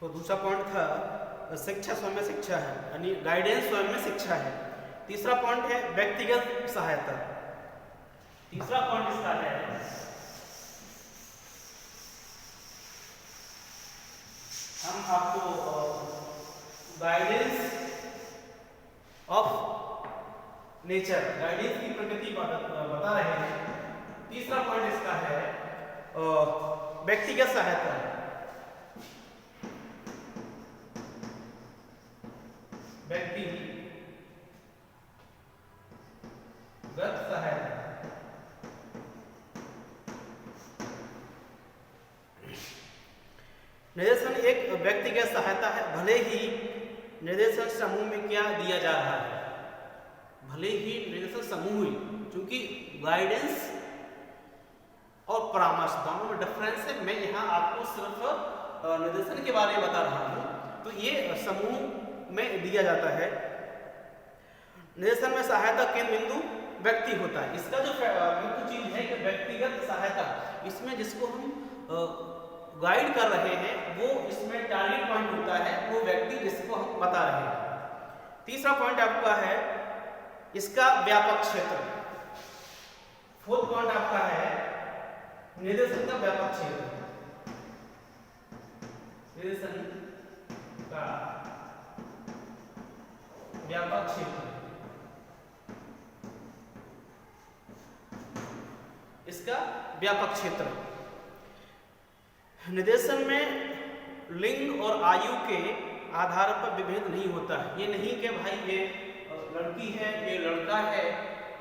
तो दूसरा पॉइंट था शिक्षा स्वयं में शिक्षा है, यानी गाइडेंस स्वयं में शिक्षा है। तीसरा पॉइंट है व्यक्तिगत सहायता। तीसरा पॉइंट इसका है हम आपको गाइडेंस ऑफ नेचर, गाइडेंस की प्रकृति बता रहे हैं। तीसरा पॉइंट इसका है व्यक्तिगत सहायता। व्यक्तिगत सहायता निर्देशन एक व्यक्तिगत सहायता है, भले ही निर्देशन समूह में क्या दिया जा रहा है, भले ही निर्देशन समूह, क्योंकि गाइडेंस और परामर्श दोनों में डिफरेंस है। मैं यहाँ आपको सिर्फ निर्देशन के बारे में बता रहा हूँ। तो ये समूह में दिया जाता है। निर्देशन में सहायता केंद्र बिंदु व्यक्ति होता है। इसका जो मुख्य चीज है कि व्यक्तिगत सहायता, इसमें जिसको हम गाइड कर रहे हैं वो इसमें टारगेट पॉइंट होता है, वो व्यक्ति जिसको हम बता रहे हैं। तीसरा पॉइंट आपका है इसका व्यापक क्षेत्र। फोर्थ पॉइंट आपका है निर्देशन का व्यापक क्षेत्र। निर्देशन का व्यापक क्षेत्र, इसका व्यापक क्षेत्र। निर्देशन में लिंग और आयु के आधार पर विभेद नहीं होता है। ये नहीं कि भाई ये लड़की है ये लड़का है,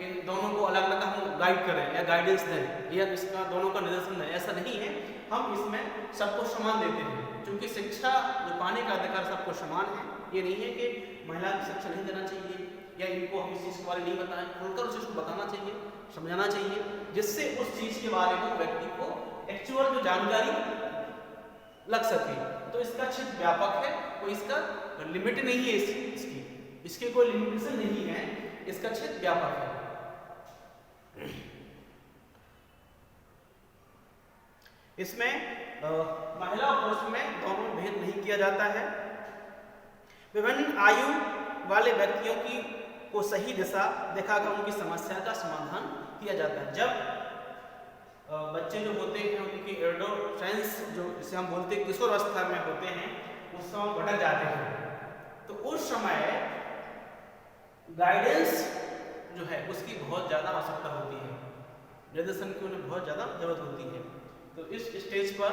इन दोनों को अलग अलग हम गाइड करें या गाइडेंस दें या इसका दोनों का निर्देशन दें, ऐसा नहीं है। हम इसमें सबको समान देते हैं, क्योंकि शिक्षा जो पाने का अधिकार सबको समान है। ये नहीं है कि महिला को शिक्षा नहीं देना चाहिए या इनको हम इस चीज़ के बारे में नहीं बताएं, खुलकर उस चीज़ को बताना चाहिए, समझाना चाहिए, जिससे उस चीज़ के बारे में व्यक्ति को एक्चुअल जो जानकारी लग सके। तो इसका क्षेत्र व्यापक है, कोई इसका लिमिट नहीं है, इसके कोई लिमिटेशन नहीं है, इसका क्षेत्र व्यापक है। इसमें महिला और पुरुष में दोनों भेद नहीं किया जाता है। विभिन्न आयु वाले व्यक्तियों की को सही दिशा दिखाकर उनकी समस्या का समाधान किया जाता है। जब बच्चे जो होते हैं उनकी एडोलेसेंस जो जिसे हम बोलते हैं किशोरावस्था में होते हैं, उस समय भटक जाते हैं, तो उस समय गाइडेंस जो है उसकी बहुत ज़्यादा आवश्यकता होती है, निर्देशन की उन्हें बहुत ज़्यादा जरूरत होती है। तो इस स्टेज पर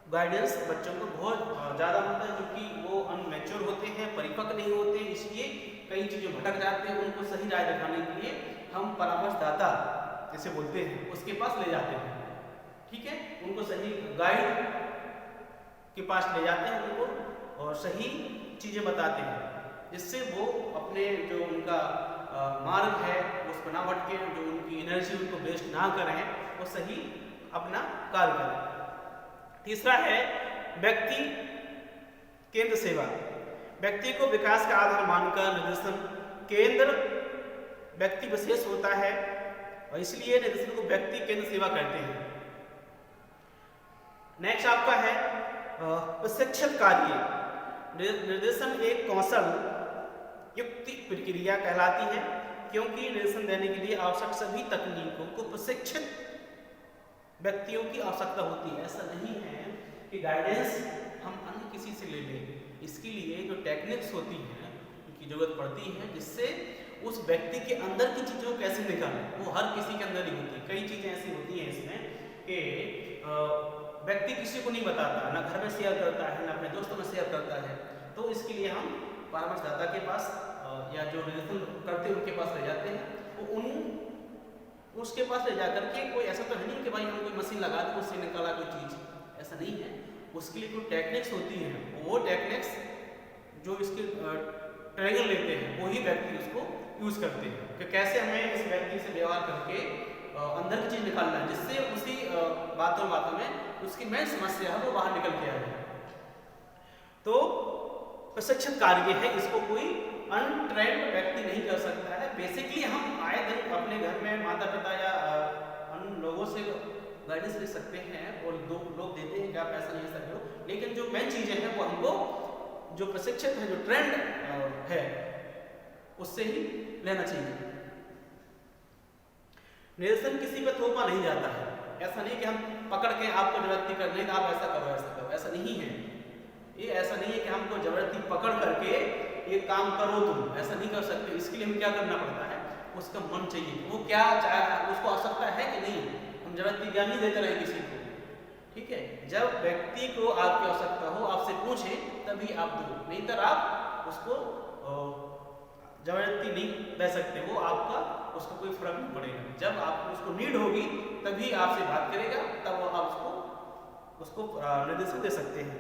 गाइडेंस बच्चों को बहुत ज़्यादा होता है, क्योंकि वो अनमेच्योर होते हैं, परिपक्व नहीं होते, इसलिए कई चीज़ें भटक जाते हैं। उनको सही राय दिखाने के लिए हम परामर्शदाता जैसे बोलते हैं उसके पास ले जाते हैं, ठीक है, उनको सही गाइड के पास ले जाते हैं उनको और सही चीज़ें बताते हैं, जिससे वो अपने जो उनका मार्ग है उस पर ना भटके, जो उनकी एनर्जी उनको वेस्ट ना करें, वो सही अपना कार्य करें। तीसरा है व्यक्ति केंद्र सेवा। व्यक्ति को विकास का आधार मानकर निर्देशन केंद्र व्यक्ति विशेष होता है और इसलिए निर्देशन को व्यक्ति केंद्र सेवा कहते हैं। नेक्स्ट आपका है प्रशिक्षण कार्य। निर्देशन एक कौशल युक्ति प्रक्रिया कहलाती है, क्योंकि निर्देशन देने के लिए आवश्यक सभी तकनीकों को प्रशिक्षित व्यक्तियों की आवश्यकता होती है। ऐसा नहीं है कि गाइडेंस हम अन्य किसी से ले लें, इसके लिए जो टेक्निक्स होती हैं उनकी जरूरत पड़ती है, जिससे उस व्यक्ति के अंदर की चीज़ों को कैसे निकालें, वो हर किसी के अंदर ही होती है। कई चीज़ें ऐसी होती हैं इसमें कि व्यक्ति किसी को नहीं बताता, ना घर में शेयर करता है, ना अपने दोस्तों में शेयर करता है। तो इसके लिए हम परामर्शदाता के पास या जो निर्देशन करते हैं उनके पास ले जाते हैं। वो उसके पास ले जाकर के कोई ऐसा तो है नहीं कि भाई हम कोई मशीन लगा दें उससे निकाला कोई चीज़, ऐसा नहीं है। उसके लिए कोई टेक्निक्स होती हैं, वो टेक्निक्स जो इसके ट्रेनिंग लेते हैं वही व्यक्ति उसको यूज़ करते हैं कि कैसे हमें इस व्यक्ति से व्यवहार करके अंदर की चीज़ निकालना है, जिससे उसी बातों में उसकी मेन समस्या है वो बाहर निकल के आ जाए। तो प्रशिक्षण कार्य है, इसको कोई अनट्रेंड व्यक्ति नहीं कर सकता है। बेसिकली हम आए दिन अपने घर में माता पिता या अन्य लोगों से गाइडेंस ले सकते हैं और दो लोग देते हैं कि आप ऐसा नहीं कर सकते हो, लेकिन जो मेन चीज़ें हैं वो हमको जो प्रशिक्षक है, जो ट्रेंड है, उससे ही लेना चाहिए। निर्देशन किसी पे थोपा नहीं जाता है। ऐसा नहीं कि हम पकड़ के आपको जबरदस्ती कर लें, आप ऐसा करो ऐसा करो, ऐसा नहीं है। ये ऐसा नहीं है कि हमको जबरदस्ती पकड़ करके ये काम करो तुम, ऐसा नहीं कर सकते। इसके लिए हमें क्या करना पड़ता है, उसका मन चाहिए, वो क्या चाह रहा है, उसको आवश्यकता है कि नहीं। हम जबरदस्ती ज्ञान नहीं देते रहे किसी को, ठीक है। जब व्यक्ति को आपकी आवश्यकता हो, आपसे पूछे, तभी आप दो, नहीं तो आप उसको जबरदस्ती नहीं दे सकते। वो आपका उसको कोई फर्क नहीं पड़ेगा। जब आपको उसको नीड होगी तभी आपसे बात करेगा, तब आप उसको निर्देशन दे सकते हैं।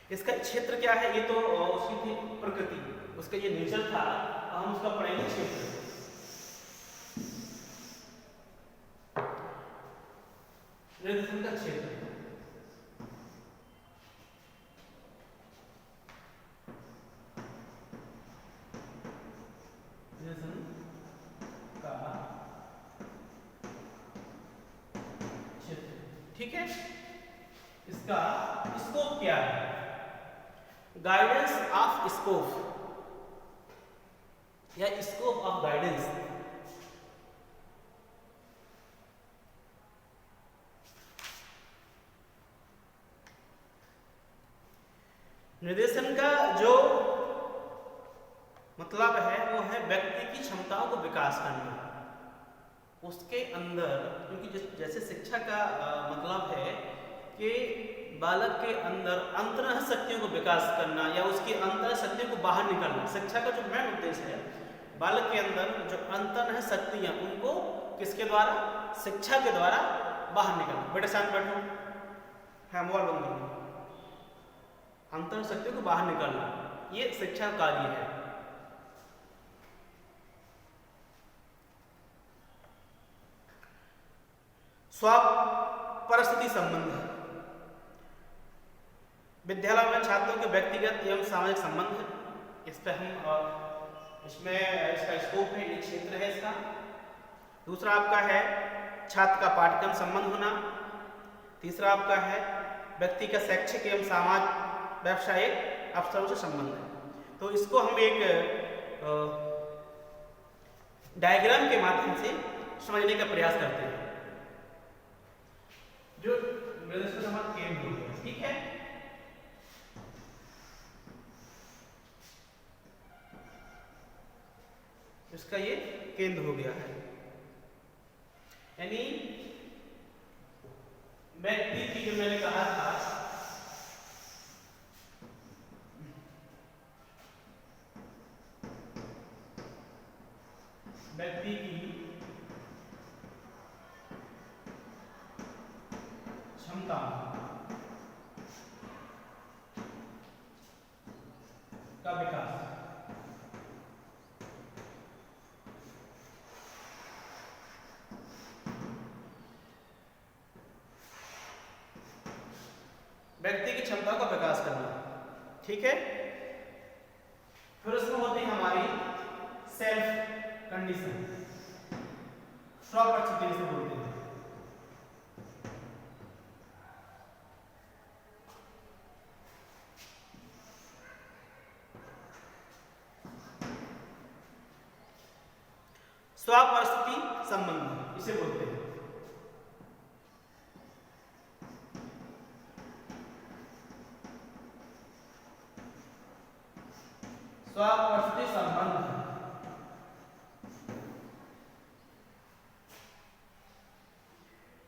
इसका क्षेत्र क्या है, ये तो उसकी थी प्रकृति, उसका ये नेचर था, हम उसका पढ़ेंगे क्षेत्र। निर्देशन का क्षेत्र, ठीक है। इसका स्कोप क्या है, गाइडेंस ऑफ स्कोप या स्कोप ऑफ गाइडेंस। निर्देशन का जो मतलब है वो है व्यक्ति की क्षमताओं को विकास करना, उसके अंदर, क्योंकि जैसे शिक्षा का मतलब है कि बालक के अंदर अंतर्निहित शक्तियों को विकास करना या उसकी अंतर्निहित शक्तियों को बाहर निकालना। शिक्षा का जो मेन उद्देश्य है, बालक के अंदर जो अंतर्निहित शक्तियाँ, उनको किसके द्वारा, शिक्षा के द्वारा बाहर निकालना। बेटे शांत बैठो, है मोबाइल बंद करो। अंतर्निहित शक्तियों को बाहर निकालना, ये शिक्षा कार्य है। स्वपरिस्थिति संबंध, विद्यालय में छात्रों के व्यक्तिगत एवं सामाजिक संबंध, इस पे हम इसमें इसका स्कोप है, ये क्षेत्र है इसका। दूसरा आपका है छात्र का पाठ्यक्रम संबंध होना। तीसरा आपका है व्यक्ति का शैक्षिक एवं सामाजिक व्यवसायिक अवसरों से संबंध है। तो इसको हम एक डायग्राम के माध्यम से समझने का प्रयास करते हैं। जो निर्देशन संबंध केंद्र हो गया, ठीक है। इसका ये केंद्र हो गया है, यानी व्यक्ति की, जो मैंने कहा था, व्यक्ति की क्षमता का विकास, व्यक्ति की क्षमता का विकास करना, ठीक है। फिर उसमें होती है हमारी सेल्फ कंडीशन, स्वपरिस्थिति से बोलते हैं। स्वपरिस्थिति संबंध इसे बोलते हैं। स्वपरिस्थिति संबंध,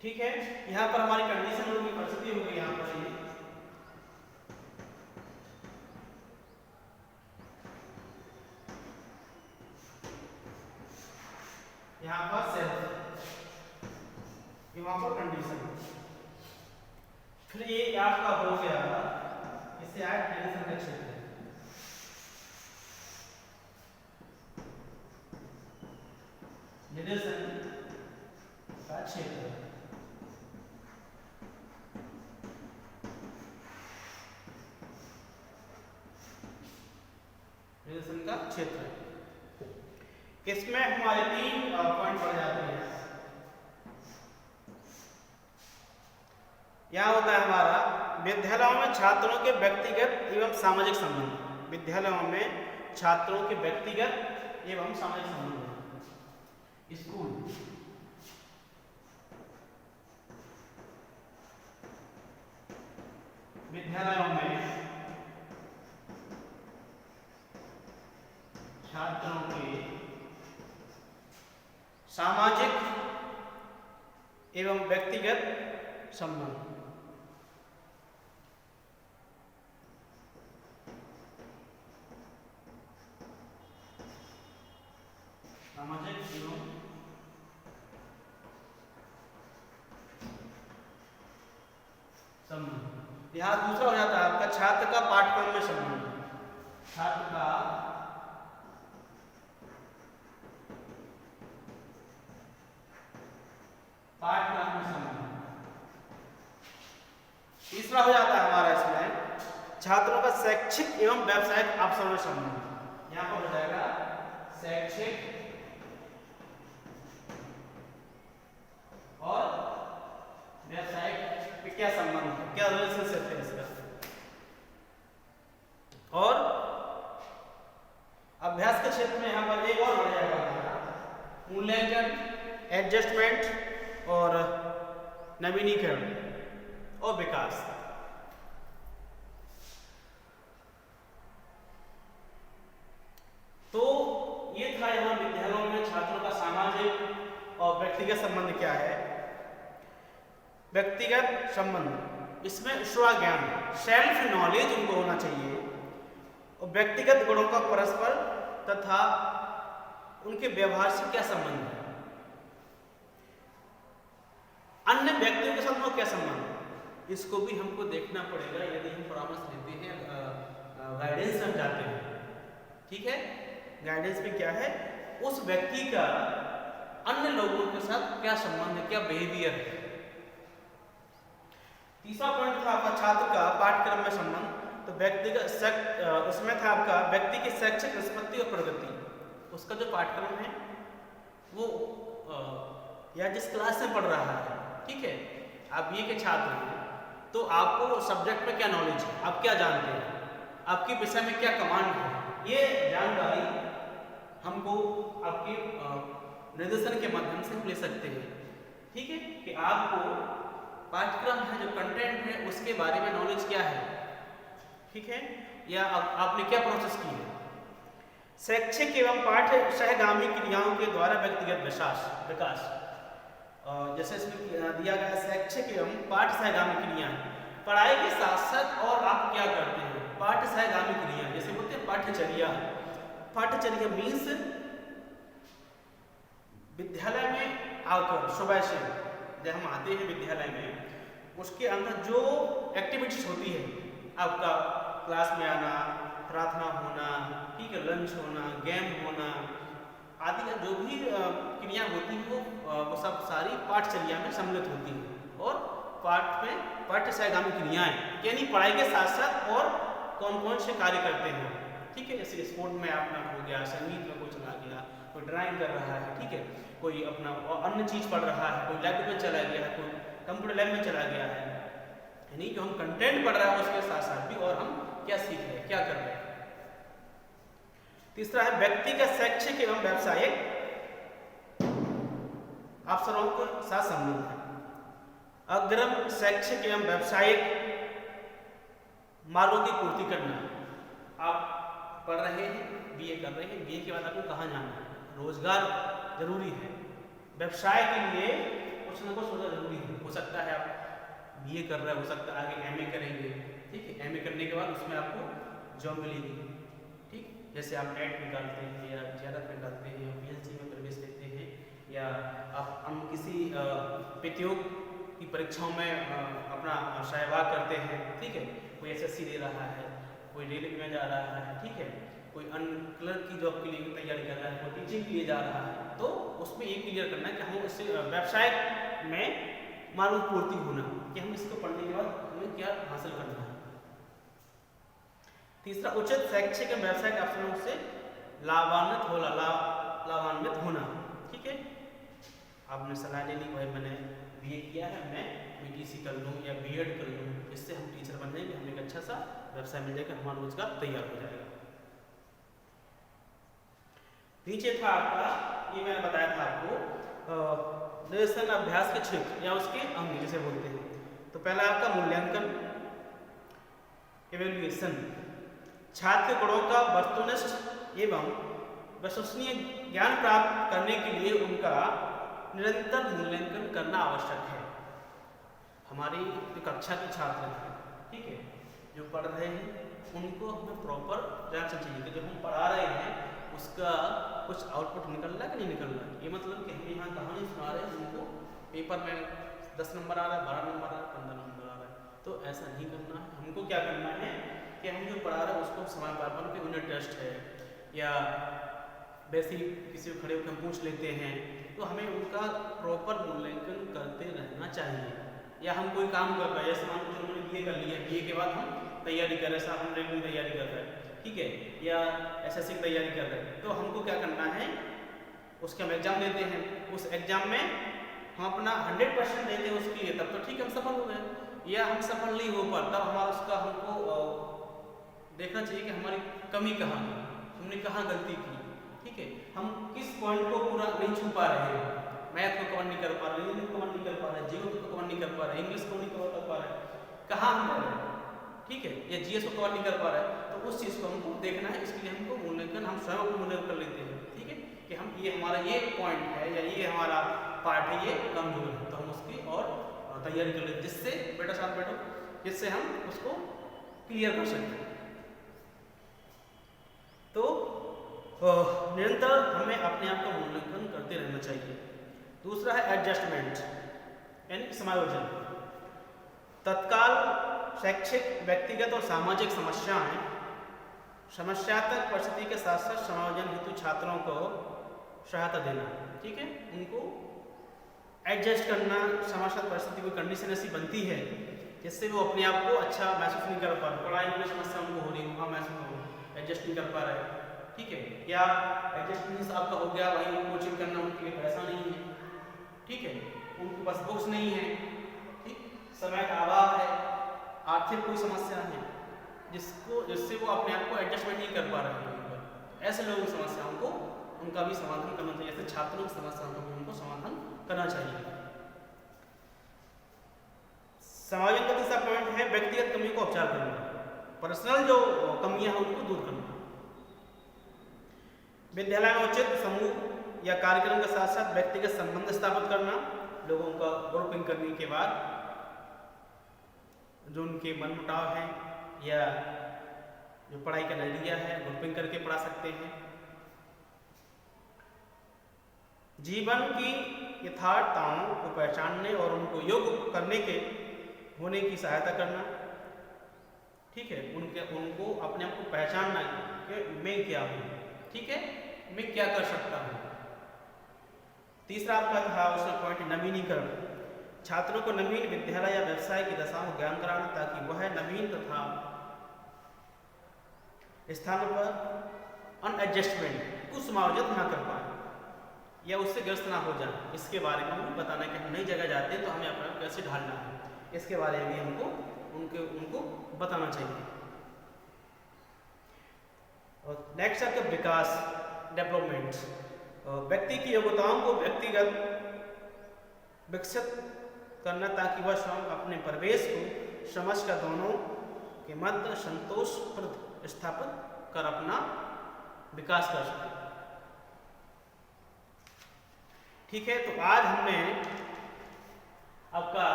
ठीक है। यहां पर हमारी कंडीशन होगी, परिस्थिति होगी, यहां पर ये यहाँ पर सेल्फ, वहां पर कंडीशन। फिर ये आपका हो गया, इससे आया निर्देशन का क्षेत्र, निर्देशन का क्षेत्र, निर्देशन का क्षेत्र। इस इसमें हमारे 3 पॉइंट पड़ जाते हैं। यहाँ होता है हमारा विद्यालयों में छात्रों के व्यक्तिगत एवं सामाजिक संबंध। विद्यालयों में छात्रों के व्यक्तिगत एवं सामाजिक संबंध। स्कूल विद्यालयों में छात्रों के सामाजिक एवं व्यक्तिगत संबंध। सामाजिक एवं संबंध। यहाँ दूसरा हो जाता है आपका छात्र का पाठ्यक्रम में संबंध। छात्र का पाठ्यक्रम में संबंध। तीसरा हो जाता है हमारा इसमें छात्रों का शैक्षिक एवं व्यावसायिक अवसर में संबंध। यहाँ पर हो जाएगा शैक्षिक और व्यावसायिक क्या संबंध है, क्या रिलेशनशिप है इसका। और अभ्यास के क्षेत्र में यहाँ पर एक और बढ़ जाएगा मूल्यांकन, एडजस्टमेंट और नवीनीकरण और विकास। तो ये था यहाँ विद्यालयों में छात्रों का सामाजिक और व्यक्तिगत संबंध क्या है। व्यक्तिगत संबंध इसमें स्वज्ञान, सेल्फ नॉलेज उनको होना चाहिए और व्यक्तिगत गुणों का परस्पर तथा उनके व्यवहार से क्या संबंध है, अन्य व्यक्तियों के साथ क्या संबंध, इसको भी हमको देखना पड़ेगा यदि हम परामर्श लेते हैं, गाइडेंस में जाते हैं। ठीक है, गाइडेंस में क्या है, उस व्यक्ति का अन्य लोगों के साथ क्या संबंध है, क्या बिहेवियर है। तीसरा पॉइंट था आपका छात्र का पाठ्यक्रम में संबंध। तो व्यक्तिगत उसमें था आपका व्यक्ति की शैक्षिक निष्पत्ति और प्रगति। उसका जो पाठ्यक्रम है वो या जिस क्लास में पढ़ रहा है, ठीक है, आप बीए के छात्र हैं तो आपको सब्जेक्ट में क्या नॉलेज है, आप क्या जानते हैं, आपके विषय में क्या कमांड है, ये जानकारी हमको आपके निर्देशन के माध्यम से हम ले सकते हैं। ठीक है, कि आपको पाठ्यक्रम है जो कंटेंट है उसके बारे में नॉलेज क्या है, ठीक है, या आपने क्या प्रोसेस की है। शैक्षिक एवं पाठ्य सहगामी क्रियाओं के द्वारा व्यक्तिगत विकास। जैसे इसमें दिया गया शैक्षिक एवं पाठ्य सहगामी क्रियाएं, पढ़ाई के साथ साथ और आप क्या करते हैं, पाठ्य सहगामी क्रिया जैसे बोलते हैं पाठ्यचर्या। पाठ्यचर्या मीन्स विद्यालय में आकर सुबह से जब हम आते हैं विद्यालय में उसके अंदर जो एक्टिविटीज होती है, आपका क्लास में आना, प्रार्थना होना, ठीक है, लंच होना, गेम होना आदि जो भी क्रिया होती है वो सब सारी पाठचर्या में सम्मिलित होती है। और पाठ में पाठ्य सहगामी क्रियाएं यानी पढ़ाई के साथ साथ और कौन कौन से कार्य करते हैं, ठीक है, जैसे स्पोर्ट में अपना हो गया, संगीत में कोई चला गया, कोई ड्राइंग कर रहा है, ठीक है, कोई अपना अन्य चीज पढ़ रहा है, कोई लैब में चला गया है, कोई कंप्यूटर लैब में चला गया है, यानी जो हम कंटेंट पढ़ रहे हैं उसके साथ साथ भी और हम क्या सीख रहे हैं, क्या कर रहे हैं। तीसरा है व्यक्ति का शैक्षिक एवं व्यावसायिक अवसरों के साथ संबंध है। अग्रिम शैक्षिक एवं व्यावसायिक मार्गों की पूर्ति करना। आप पढ़ रहे हैं, बीए कर रहे हैं, बीए के बाद आपको कहाँ जाना है, रोजगार जरूरी है, व्यवसाय के लिए कुछ ना कुछ होना जरूरी है। हो सकता है आप बीए कर रहे हैं, हो सकता है आगे एमए करेंगे, ठीक है, एमए करने के बाद उसमें आपको जॉब मिलेगी, ठीक, जैसे आप नेट निकालते हैं या जेआरएफ निकालते हैं, पीएचडी में प्रवेश लेते हैं, या आप हम किसी प्रतियोग की परीक्षाओं में अपना सहभाग करते हैं, ठीक है, कोई एसएससी दे रहा है, कोई रेलवे में जा रहा है, ठीक है, कोई अन्य क्लर्क की जॉब के लिए तैयारी कर रहा है, कोई टीचिंग के लिए जा रहा है, तो उसमें ये क्लियर करना है कि हम इससे व्यवसाय में मार्ग पूर्ति होना कि हम इसको पढ़ने के बाद हमें क्या हासिल करना है। तीसरा, उचित शैक्षिक एवं व्यावसायिक अवसरों से लाभान्वित होला, लाभान्वित होना। ठीक है, आपने सलाह ले ली, भाई मैंने बीए किया है, मैं बीटीसी कर लूँ या बीएड कर लूँ, इससे हम टीचर बन जाएंगे, हमें एक अच्छा सा व्यवसाय मिल जाएगा, हमारा रोजगार तैयार हो जाएगा। नीचे था आपका, ये मैंने बताया था आपको, निरसन अभ्यास के क्षेत्र या उसके अंग जिसे बोलते हैं। तो पहला आपका मूल्यांकन, इवैल्यूएशन, छात्र के गुणों का वस्तुनिष्ठ एवं विश्वसनीय ज्ञान प्राप्त करने के लिए उनका निरंतर मूल्यांकन करना आवश्यक है। हमारी जो कक्षा के छात्र हैं, ठीक है, जो पढ़ रहे हैं, उनको हमें प्रॉपर जांचना चाहिए कि जो हम पढ़ा रहे हैं उसका कुछ आउटपुट निकल रहा है कि नहीं निकल रहा है। ये मतलब कि हम यहाँ कहानी सुना रहे हैं, उनको पेपर में 10 नंबर आ रहा है, 12 नंबर आ रहा है, 15 नंबर आ रहा है, तो ऐसा नहीं करना है। हमको क्या करना है कि हम जो पढ़ा रहे हैं उसको समय पर कि यूनिट टेस्ट है या वैसे ही किसी को खड़े होकर हम पूछ लेते हैं, तो हमें उनका प्रॉपर मूल्यांकन करते रहना चाहिए। या हम कोई काम कर रहे हैं, जैसे मान लो उन्होंने बीए कर लिया, बीए के बाद हम तैयारी कर रहे हैं, हम रेलवे की तैयारी कर रहे हैं, ठीक है, या एसएससी की तैयारी कर रहे हैं, तो हमको क्या करना है, उसके हम एग्जाम देते हैं, उस एग्जाम में हम अपना 100% देते हैं उसके लिए, तब तो ठीक है, हम सफल हो गए। या हम सफल नहीं हो पाता, हमारा उसका हमको देखना चाहिए कि हमारी कमी कहाँ है, हमने कहाँ गलती की, ठीक है, हम किस पॉइंट को पूरा नहीं छू पा रहे हैं, मैथ को कवर नहीं कर पा रहे, रीजनिंग को कवर नहीं कर पा रहे, जीओ को कवर नहीं कर पा रहे, इंग्लिश को नहीं कवर कर पा रहे, कहाँ हम कर रहे हैं, ठीक है, या जीएस को कवर नहीं कर पा रहे, तो उस चीज़ को हमको देखना है। इसके लिए हमको मूल्यांकन, हम स्वयं को मूल्यांकन कर लेते हैं, ठीक है, कि हम ये हमारा ये पॉइंट है या ये हमारा पार्ट है, ये कमजोर है, तो हम उसकी और तैयारी कर लेते, जिससे बेटा साथ बैठो, जिससे हम उसको क्लियर कर सकते हैं। तो निरंतर हमें अपने आप का मूल्यांकन करते रहना चाहिए। दूसरा है एडजस्टमेंट यानी समायोजन। तत्काल शैक्षिक, व्यक्तिगत और सामाजिक समस्याएं, समस्यात्मक परिस्थिति के साथ साथ समायोजन हेतु छात्रों को सहायता देना, ठीक है, उनको एडजस्ट करना। समस्यात्मक परिस्थिति कोई कंडीशन ऐसी बनती है जिससे वो अपने आप को अच्छा महसूस नहीं कर पा रहे, पढ़ाई में समस्या उनको हो रही, वहाँ महसूस हो, एडजस्ट नहीं कर पा रहे, ठीक है, या एडजस्टमेंट आपका हो गया, वही कोचिंग करना उनके लिए पैसा नहीं है, ठीक है, उनके पास बुक्स नहीं है, ठीक, समय का अभाव है, आर्थिक कोई समस्या है जिससे वो अपने आप को एडजस्टमेंट नहीं कर पा रहे हैं। ऐसे लोगों की समस्याओं को उनका भी समाधान करना चाहिए, ऐसे छात्रों की समस्याओं का भी उनको समाधान करना चाहिए। समायोजन का तीसरा पॉइंट है व्यक्तिगत कमियों को उपचार करना, पर्सनल जो कमियां हैं उनको दूर करना। विद्यालय में उचित समूह या कार्यक्रम के साथ साथ व्यक्तिगत संबंध स्थापित करना, लोगों का ग्रुपिंग करने के बाद जो उनके मनमुटाव हैं या जो पढ़ाई का नजरिया है, ग्रुपिंग करके पढ़ा सकते हैं। जीवन की यथार्थताओं को पहचानने और उनको योग्य करने के होने की सहायता करना, ठीक है, उनको अपने आप को पहचानना कि मैं क्या हूँ, ठीक है, मैं क्या कर सकता हूँ। तीसरा आपका था उसका पॉइंट नवीनीकरण, छात्रों को नवीन विद्यालय या व्यवसाय की दशाओं को ज्ञान कराना ताकि वह नवीन तथा स्थानों पर अनएडजस्टमेंट को समायोजित ना कर पाए या उससे ग्रस्त ना हो जाए। इसके बारे में हमें बताना कि हम नई जगह जाते हैं तो हमें अपना कैसे ढालना है, इसके बारे में हमको उनको बताना चाहिए। और नेक्स्ट आपका विकास, डेवलपमेंट, व्यक्ति की योग्यताओं को व्यक्तिगत विकसित करना ताकि वह स्वयं अपने परिवेश को समझकर दोनों के मध्य संतोषप्रद स्थापित कर अपना विकास कर सके। ठीक है, तो आज हमने आपका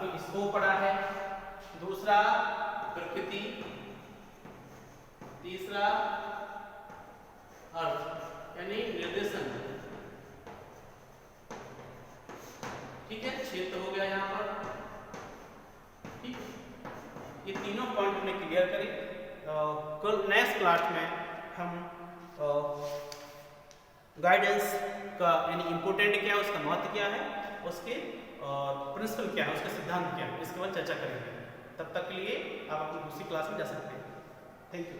तो इसको पढ़ा है, दूसरा प्रकृति, तीसरा अर्थ यानी निर्देशन, ठीक है, क्षेत्र हो गया यहाँ पर, ठीक, ये तीनों पॉइंट हमने क्लियर करी। कल नेक्स्ट क्लास में हम गाइडेंस का यानी इम्पोर्टेंट क्या है, उसका महत्व क्या है, उसके प्रिंसिपल क्या है, उसका सिद्धांत क्या है, इसके बाद चर्चा करेंगे। तब तक के लिए आप अपनी दूसरी क्लास में जा सकते हैं। Thank you.